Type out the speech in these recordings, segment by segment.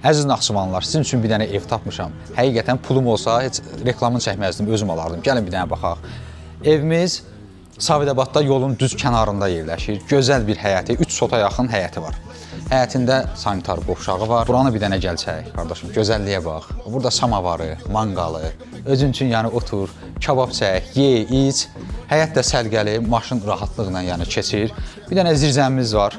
Əziz Naxçıvanlılar, sizin üçün bir dənə ev tapmışam. Həqiqətən pulum olsa heç reklamını çəkməzdim, özüm alardım. Gəlin bir dənə baxaq. Evimiz Sabirabadda yolun düz kənarında yerləşir. Gözəl bir həyəti, 3 sota yaxın həyəti var. Həyətində sanitar qovşağı var. Buranı bir dənə gəl çək, qardaşım. Gözəlliyə bax. Burada samavarı, manqalı, özün üçün yəni otur, kabab çək, ye, iç. Həyət də sərgəli, maşın rahatlıqla yəni keçir. Bir dənə zirzəmimiz var.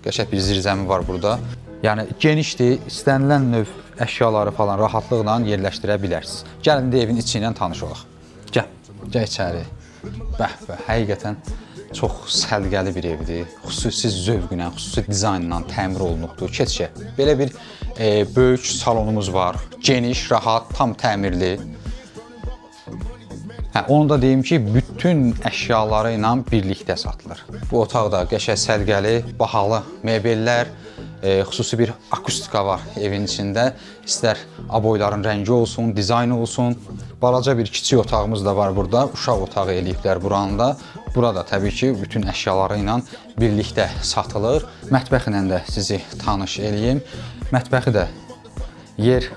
Qəşəng bir zirzəmi var burada. Yəni genişdir, istənilən növ əşyaları falan rahatlıqla yerləşdirə bilərsiniz. Gəlin də evin içi ilə tanış olaq. Gəl içəri. Bəh, həqiqətən çox səliqəli bir evdir. Xüsusi zövqlə, xüsusi dizaynla təmir olunubdur. Keçə. Belə bir böyük salonumuz var. Geniş, rahat, tam təmirli. Onu da deyim ki, bütün əşyaları ilə birlikdə satılır. Bu otaqda qəşəng səliqəli, bahalı mebellər, xüsusi bir akustika var evin içində. İstər aboyların rəngi olsun, dizaynı olsun. Balaca bir kiçik otağımız da var burada. Uşaq otağı eləyiblər buranı da. Burada təbii ki, bütün əşyaları ilə birlikdə satılır. Mətbəx ilə də sizi tanış eləyim. Mətbəxi də yer,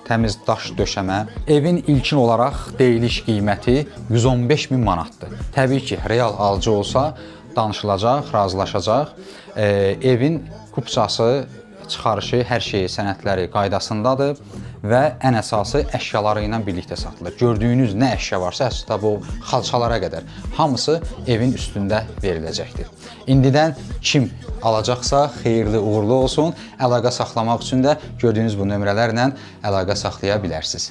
təmiz daş döşəmə. Evin ilkin olaraq deyiliş qiyməti 115.000 manatdır. Təbii ki, real alıcı olsa danışılacaq, razılaşacaq. Evin kupçası, çıxarışı, hər şeyi, sənədləri qaydasındadır və ən əsası əşyaları ilə birlikdə satılır. Gördüyünüz nə əşya varsa, hətta bu xalçalara qədər hamısı evin üstündə veriləcəkdir. İndidən kim alacaqsa xeyirli, uğurlu olsun. Əlaqə saxlamaq üçün də gördüyünüz bu nömrələrlə əlaqə saxlaya bilərsiniz.